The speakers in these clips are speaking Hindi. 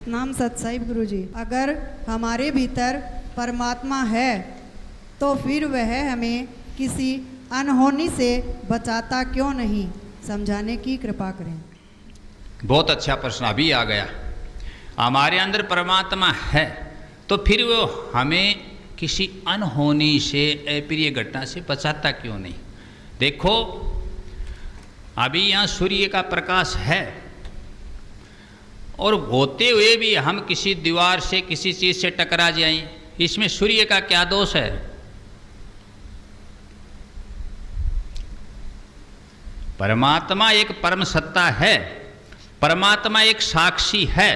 सतनाम सतसाई गुरु जी। अगर हमारे भीतर परमात्मा है तो फिर वह हमें किसी अनहोनी से बचाता क्यों नहीं, समझाने की कृपा करें। बहुत अच्छा प्रश्न अभी आ गया। हमारे अंदर परमात्मा है तो फिर वो हमें किसी अनहोनी से, अप्रिय घटना से बचाता क्यों नहीं। देखो अभी यहाँ सूर्य का प्रकाश है और होते हुए भी हम किसी दीवार से, किसी चीज से टकरा जाएं, इसमें सूर्य का क्या दोष है। परमात्मा एक परम सत्ता है, परमात्मा एक साक्षी है।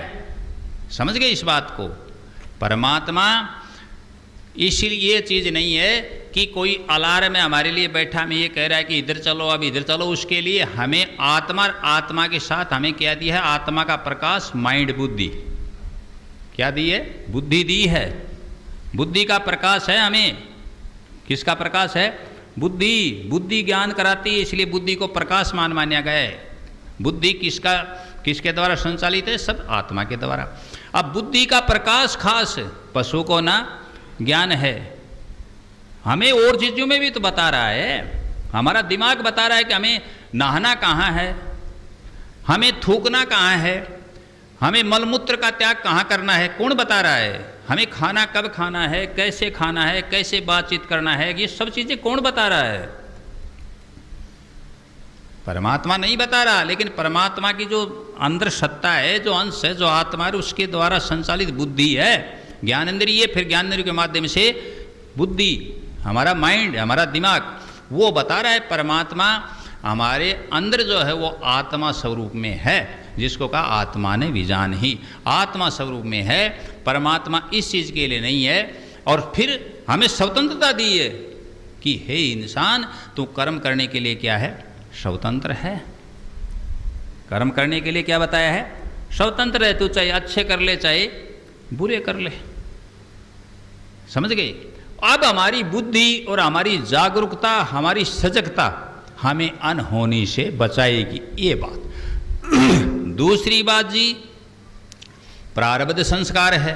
समझ गए इस बात को। परमात्मा इसलिए ये चीज नहीं है कि कोई अलार्म में हमारे लिए बैठा, हमें ये कह रहा है कि इधर चलो, अब इधर चलो। उसके लिए हमें आत्मा, आत्मा के साथ हमें क्या दिया है, आत्मा का प्रकाश, माइंड, बुद्धि। क्या दी है? बुद्धि दी है। बुद्धि का प्रकाश है हमें। किसका प्रकाश है? बुद्धि। बुद्धि ज्ञान कराती है, इसलिए बुद्धि को प्रकाश माना गया है। बुद्धि किसके द्वारा संचालित है? सब आत्मा के द्वारा। अब बुद्धि का प्रकाश खास पशु को ना ज्ञान है। हमें और चीजों में भी तो बता रहा है। हमारा दिमाग बता रहा है कि हमें नहाना कहाँ है, हमें थूकना कहाँ है, हमें मलमूत्र का त्याग कहाँ करना है, कौन बता रहा है। हमें खाना कब खाना है, कैसे खाना है, कैसे बातचीत करना है, ये सब चीजें कौन बता रहा है? परमात्मा नहीं बता रहा। लेकिन परमात्मा की जो अंदर सत्ता है, जो अंश है, जो आत्मा है, उसके द्वारा संचालित बुद्धि है, ज्ञानेंद्रिय, फिर ज्ञानेंद्रिय के माध्यम से बुद्धि, हमारा माइंड, हमारा दिमाग, वो बता रहा है परमात्मा हमारे अंदर जो है वो आत्मा स्वरूप में है, जिसको कहा आत्मा ने विजान ही। आत्मा स्वरूप में है, परमात्मा इस चीज के लिए नहीं है। और फिर हमें स्वतंत्रता दी है कि हे इंसान, तू कर्म करने के लिए क्या है? स्वतंत्र है। कर्म करने के लिए क्या बताया है? स्वतंत्र है। तू चाहे अच्छे कर ले, चाहे बुरे कर ले। समझ गए? अब हमारी बुद्धि और हमारी जागरूकता, हमारी सजगता हमें अनहोनी से बचाएगी, ये बात। दूसरी बात जी, प्रारब्ध संस्कार है।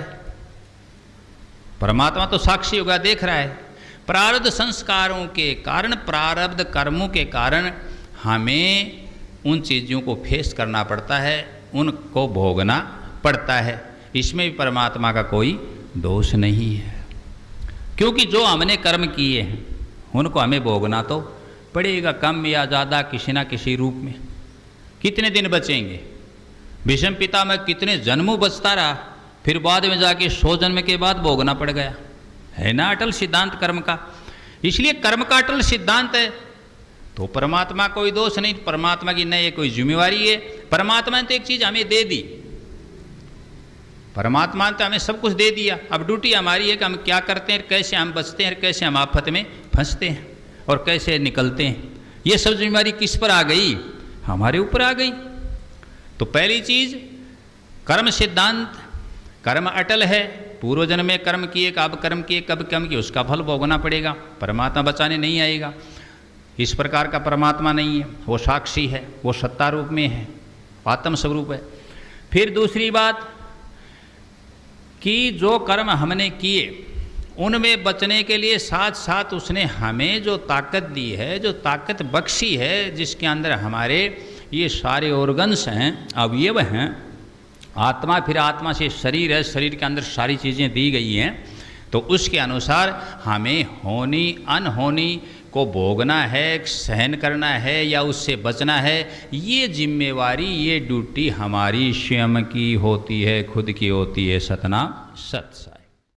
परमात्मा तो साक्षी होगा, देख रहा है। प्रारब्ध संस्कारों के कारण, प्रारब्ध कर्मों के कारण हमें उन चीज़ों को फेस करना पड़ता है, उनको भोगना पड़ता है। इसमें भी परमात्मा का कोई दोष नहीं है, क्योंकि जो हमने कर्म किए हैं उनको हमें भोगना तो पड़ेगा, कम या ज़्यादा, किसी ना किसी रूप में। कितने दिन बचेंगे? भीष्म पितामह कितने जन्मों बचता रहा, फिर बाद में जाके 100 जन्म के बाद भोगना पड़ गया, है ना अटल सिद्धांत कर्म का। इसलिए कर्म का अटल सिद्धांत है तो परमात्मा कोई दोष नहीं, परमात्मा की नहीं कोई जिम्मेवारी है। परमात्मा ने तो एक चीज हमें दे दी, परमात्मा ने तो हमें सब कुछ दे दिया। अब ड्यूटी हमारी है कि हम क्या करते हैं, कैसे हम बचते हैं, कैसे हम आफत में फंसते हैं और कैसे निकलते हैं। ये सब जिम्मेवारी किस पर आ गई? हमारे ऊपर आ गई। तो पहली चीज कर्म सिद्धांत, कर्म अटल है। पूर्व जन्म में कर्म किए, कब कर्म किए, कब कर्म किए, उसका फल भोगना पड़ेगा। परमात्मा बचाने नहीं आएगा। इस प्रकार का परमात्मा नहीं है, वो साक्षी है, वो सत्ता रूप में है, आत्म स्वरूप है। फिर दूसरी बात कि जो कर्म हमने किए उनमें बचने के लिए साथ साथ उसने हमें जो ताकत दी है, जो ताकत बख्शी है, जिसके अंदर हमारे ये सारे ऑर्गन्स हैं, अवयव हैं, आत्मा, फिर आत्मा से शरीर है, शरीर के अंदर सारी चीज़ें दी गई हैं, तो उसके अनुसार हमें होनी अनहोनी को भोगना है, सहन करना है या उससे बचना है। ये जिम्मेवारी, ये ड्यूटी हमारी स्वयं की होती है, खुद की होती है। सतनाम सत।